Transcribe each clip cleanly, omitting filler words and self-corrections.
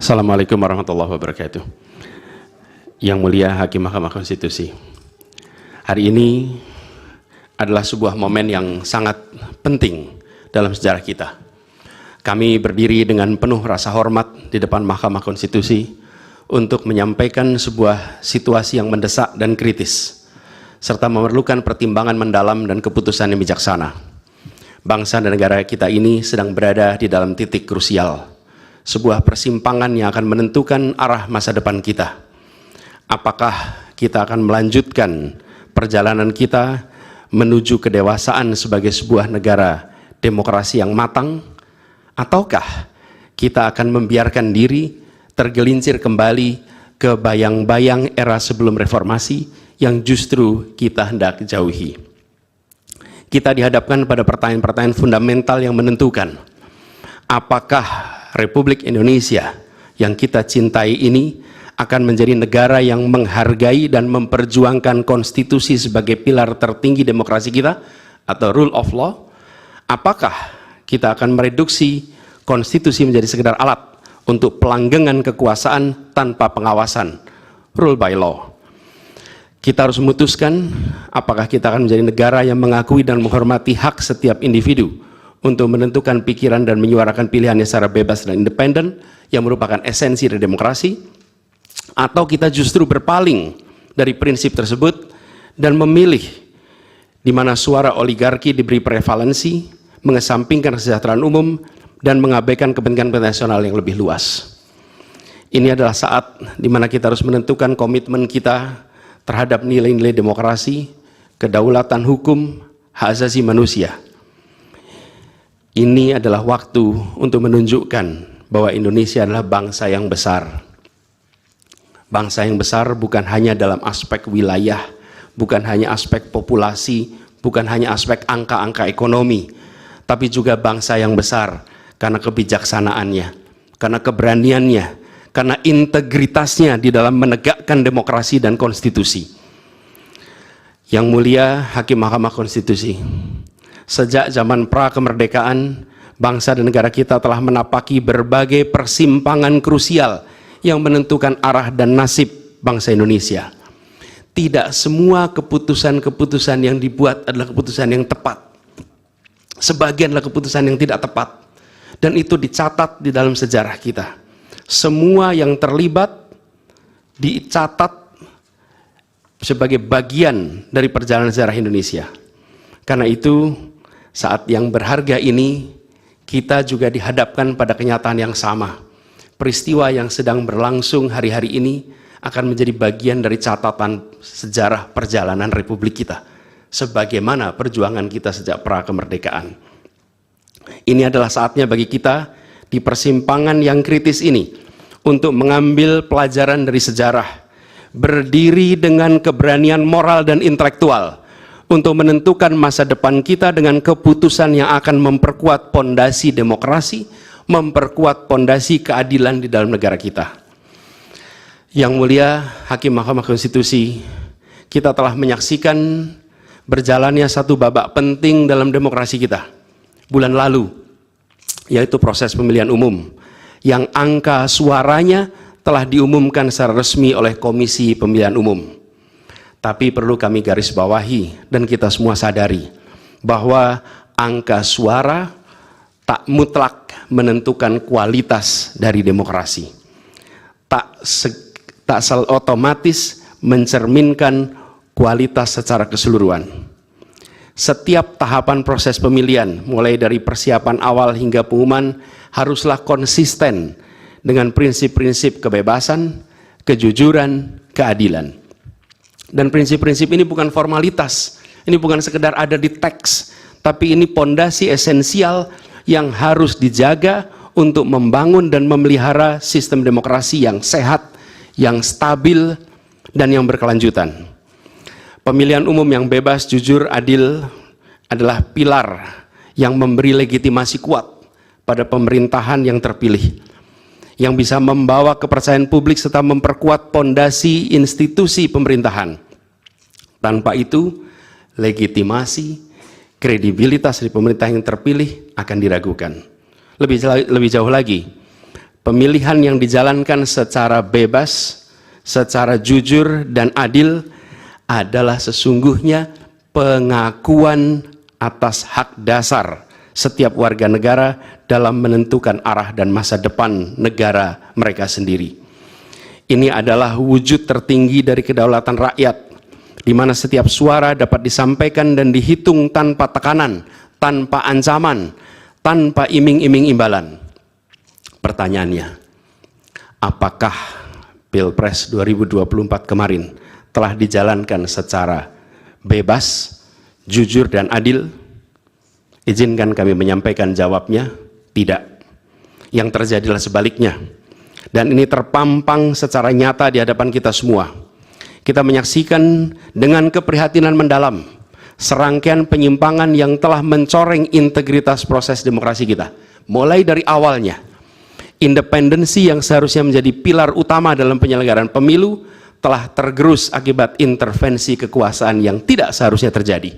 Assalamualaikum warahmatullahi wabarakatuh. Yang mulia Hakim Mahkamah Konstitusi, hari ini adalah sebuah momen yang sangat penting dalam sejarah kita. Kami berdiri dengan penuh rasa hormat di depan Mahkamah Konstitusi untuk menyampaikan sebuah situasi yang mendesak dan kritis, serta memerlukan pertimbangan mendalam dan keputusan yang bijaksana. Bangsa dan negara kita ini sedang berada di dalam titik krusial, sebuah persimpangan yang akan menentukan arah masa depan kita. Apakah kita akan melanjutkan perjalanan kita menuju kedewasaan sebagai sebuah negara demokrasi yang matang, ataukah kita akan membiarkan diri tergelincir kembali ke bayang-bayang era sebelum reformasi yang justru kita hendak jauhi? Kita dihadapkan pada pertanyaan-pertanyaan fundamental yang menentukan apakah Republik Indonesia yang kita cintai ini akan menjadi negara yang menghargai dan memperjuangkan konstitusi sebagai pilar tertinggi demokrasi kita atau rule of law. Apakah kita akan mereduksi konstitusi menjadi sekedar alat untuk pelanggengan kekuasaan tanpa pengawasan, rule by law? Kita harus memutuskan apakah kita akan menjadi negara yang mengakui dan menghormati hak setiap individu untuk menentukan pikiran dan menyuarakan pilihannya secara bebas dan independen yang merupakan esensi dari demokrasi, atau kita justru berpaling dari prinsip tersebut dan memilih di mana suara oligarki diberi prevalensi, mengesampingkan kesejahteraan umum dan mengabaikan kepentingan nasional yang lebih luas. Ini adalah saat di mana kita harus menentukan komitmen kita terhadap nilai-nilai demokrasi, kedaulatan hukum, hak asasi manusia. Ini adalah waktu untuk menunjukkan bahwa Indonesia adalah bangsa yang besar. Bangsa yang besar bukan hanya dalam aspek wilayah, bukan hanya aspek populasi, bukan hanya aspek angka-angka ekonomi, tapi juga bangsa yang besar karena kebijaksanaannya, karena keberaniannya, karena integritasnya di dalam menegakkan demokrasi dan konstitusi. Yang mulia Hakim Mahkamah Konstitusi, sejak zaman pra-kemerdekaan, bangsa dan negara kita telah menapaki berbagai persimpangan krusial yang menentukan arah dan nasib bangsa Indonesia. Tidak semua keputusan-keputusan yang dibuat adalah keputusan yang tepat. Sebagian adalah keputusan yang tidak tepat. Dan itu dicatat di dalam sejarah kita. Semua yang terlibat dicatat sebagai bagian dari perjalanan sejarah Indonesia. Karena itu, saat yang berharga ini, kita juga dihadapkan pada kenyataan yang sama. Peristiwa yang sedang berlangsung hari-hari ini akan menjadi bagian dari catatan sejarah perjalanan Republik kita, sebagaimana perjuangan kita sejak pra-kemerdekaan. Ini adalah saatnya bagi kita di persimpangan yang kritis ini untuk mengambil pelajaran dari sejarah, berdiri dengan keberanian moral dan intelektual untuk menentukan masa depan kita dengan keputusan yang akan memperkuat pondasi demokrasi, memperkuat pondasi keadilan di dalam negara kita. Yang mulia Hakim Mahkamah Konstitusi, kita telah menyaksikan berjalannya satu babak penting dalam demokrasi kita bulan lalu, yaitu proses pemilihan umum yang angka suaranya telah diumumkan secara resmi oleh Komisi Pemilihan Umum. Tapi perlu kami garis bawahi dan kita semua sadari bahwa angka suara tak mutlak menentukan kualitas dari demokrasi. Tak otomatis mencerminkan kualitas secara keseluruhan. Setiap tahapan proses pemilihan, mulai dari persiapan awal hingga pengumuman, haruslah konsisten dengan prinsip-prinsip kebebasan, kejujuran, keadilan. Dan prinsip-prinsip ini bukan formalitas, ini bukan sekedar ada di teks, tapi ini pondasi esensial yang harus dijaga untuk membangun dan memelihara sistem demokrasi yang sehat, yang stabil, dan yang berkelanjutan. Pemilihan umum yang bebas, jujur, adil adalah pilar yang memberi legitimasi kuat pada pemerintahan yang terpilih, yang bisa membawa kepercayaan publik serta memperkuat pondasi institusi pemerintahan. Tanpa itu, legitimasi, kredibilitas dari pemerintah yang terpilih akan diragukan. Lebih jauh lagi, pemilihan yang dijalankan secara bebas, secara jujur dan adil adalah sesungguhnya pengakuan atas hak dasar setiap warga negara dalam menentukan arah dan masa depan negara mereka sendiri. Ini adalah wujud tertinggi dari kedaulatan rakyat, di mana setiap suara dapat disampaikan dan dihitung tanpa tekanan, tanpa ancaman, tanpa iming-iming imbalan. Pertanyaannya, apakah Pilpres 2024 kemarin telah dijalankan secara bebas, jujur, dan adil? Izinkan kami menyampaikan jawabnya, tidak. Yang terjadilah sebaliknya. Dan ini terpampang secara nyata di hadapan kita semua. Kita menyaksikan dengan keprihatinan mendalam serangkaian penyimpangan yang telah mencoreng integritas proses demokrasi kita. Mulai dari awalnya, independensi yang seharusnya menjadi pilar utama dalam penyelenggaraan pemilu telah tergerus akibat intervensi kekuasaan yang tidak seharusnya terjadi.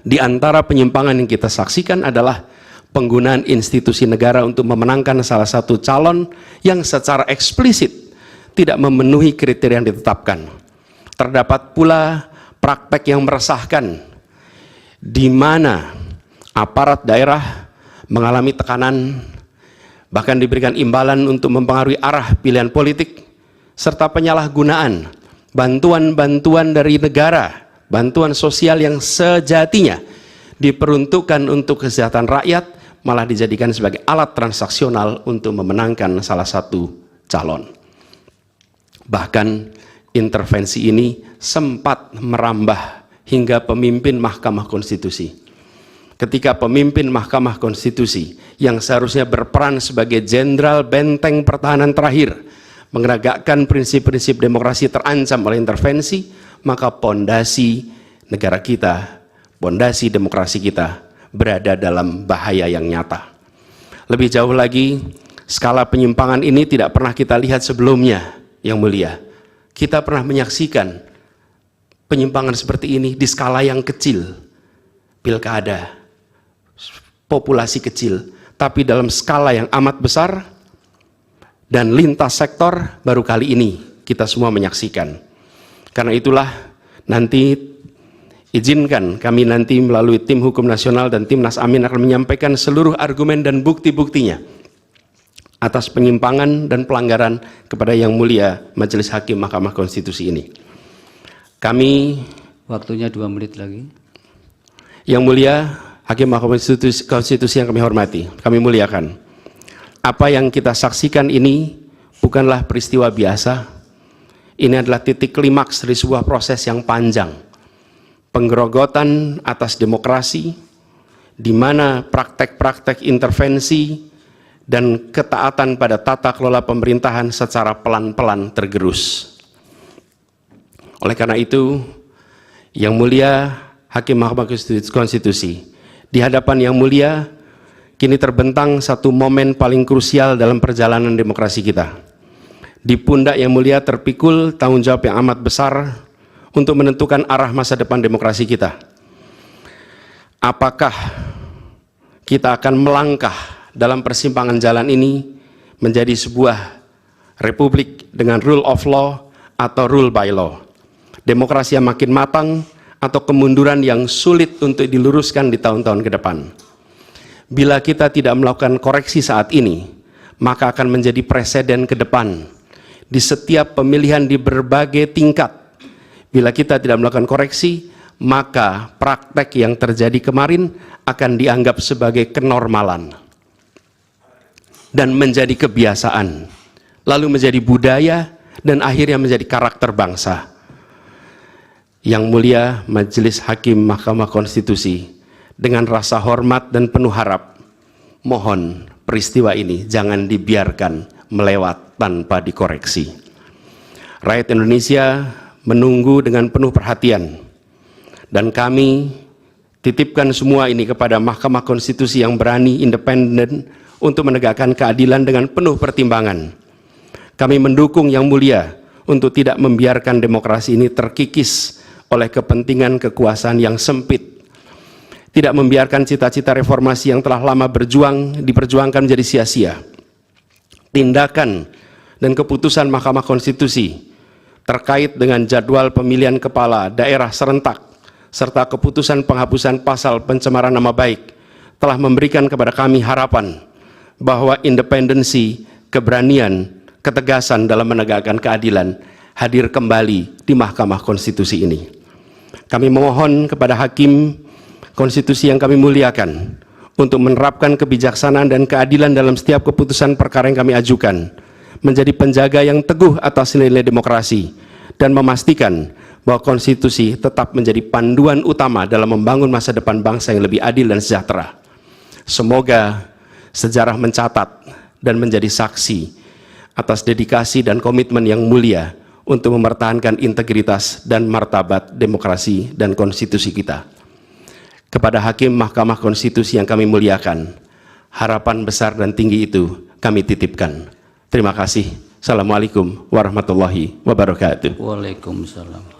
Di antara penyimpangan yang kita saksikan adalah penggunaan institusi negara untuk memenangkan salah satu calon yang secara eksplisit tidak memenuhi kriteria yang ditetapkan. Terdapat pula praktek yang meresahkan, di mana aparat daerah mengalami tekanan, bahkan diberikan imbalan untuk mempengaruhi arah pilihan politik, serta penyalahgunaan bantuan-bantuan dari negara, bantuan sosial yang sejatinya diperuntukkan untuk kesejahteraan rakyat, malah dijadikan sebagai alat transaksional untuk memenangkan salah satu calon. Bahkan intervensi ini sempat merambah hingga pemimpin Mahkamah Konstitusi. Ketika pemimpin Mahkamah Konstitusi yang seharusnya berperan sebagai jenderal benteng pertahanan terakhir menegakkan prinsip-prinsip demokrasi terancam oleh intervensi, maka pondasi negara kita, pondasi demokrasi kita berada dalam bahaya yang nyata. Lebih jauh lagi, skala penyimpangan ini tidak pernah kita lihat sebelumnya, Yang Mulia. Kita pernah menyaksikan penyimpangan seperti ini di skala yang kecil, pilkada, populasi kecil, tapi dalam skala yang amat besar dan lintas sektor baru kali ini kita semua menyaksikan. Karena itulah nanti izinkan kami nanti melalui tim hukum nasional dan Timnas Amin akan menyampaikan seluruh argumen dan bukti-buktinya atas penyimpangan dan pelanggaran kepada Yang Mulia Majelis Hakim Mahkamah Konstitusi ini. Kami, waktunya 2 menit lagi. Yang Mulia Hakim Mahkamah Konstitusi yang kami hormati, kami muliakan. Apa yang kita saksikan ini bukanlah peristiwa biasa. Ini adalah titik klimaks dari sebuah proses yang panjang. Penggerogotan atas demokrasi, di mana praktek-praktek intervensi dan ketaatan pada tata kelola pemerintahan secara pelan-pelan tergerus. Oleh karena itu, Yang Mulia Hakim Mahkamah Konstitusi, di hadapan Yang Mulia, kini terbentang satu momen paling krusial dalam perjalanan demokrasi kita. Di pundak Yang Mulia terpikul tanggung jawab yang amat besar untuk menentukan arah masa depan demokrasi kita. Apakah kita akan melangkah dalam persimpangan jalan ini menjadi sebuah republik dengan rule of law atau rule by law? Demokrasi yang makin matang atau kemunduran yang sulit untuk diluruskan di tahun-tahun ke depan? Bila kita tidak melakukan koreksi saat ini, maka akan menjadi preseden ke depan di setiap pemilihan di berbagai tingkat. Bila kita tidak melakukan koreksi, maka praktek yang terjadi kemarin akan dianggap sebagai kenormalan dan menjadi kebiasaan, lalu menjadi budaya, dan akhirnya menjadi karakter bangsa. Yang Mulia Majelis Hakim Mahkamah Konstitusi, dengan rasa hormat dan penuh harap, mohon peristiwa ini jangan dibiarkan melewat tanpa dikoreksi. Rakyat Indonesia menunggu dengan penuh perhatian, dan kami titipkan semua ini kepada Mahkamah Konstitusi yang berani, independen, untuk menegakkan keadilan dengan penuh pertimbangan. Kami mendukung Yang Mulia untuk tidak membiarkan demokrasi ini terkikis oleh kepentingan kekuasaan yang sempit, tidak membiarkan cita-cita reformasi yang telah lama diperjuangkan menjadi sia-sia. tindakan dan keputusan Mahkamah Konstitusi terkait dengan jadwal pemilihan kepala daerah serentak serta keputusan penghapusan pasal pencemaran nama baik telah memberikan kepada kami harapan bahwa independensi, keberanian, ketegasan dalam menegakkan keadilan hadir kembali di Mahkamah Konstitusi ini. Kami memohon kepada Hakim Konstitusi yang kami muliakan untuk menerapkan kebijaksanaan dan keadilan dalam setiap keputusan perkara yang kami ajukan, menjadi penjaga yang teguh atas nilai demokrasi, dan memastikan bahwa konstitusi tetap menjadi panduan utama dalam membangun masa depan bangsa yang lebih adil dan sejahtera. Semoga sejarah mencatat dan menjadi saksi atas dedikasi dan komitmen yang mulia untuk mempertahankan integritas dan martabat demokrasi dan konstitusi kita. Kepada Hakim Mahkamah Konstitusi yang kami muliakan, harapan besar dan tinggi itu kami titipkan. Terima kasih. Assalamualaikum warahmatullahi wabarakatuh. Waalaikumsalam.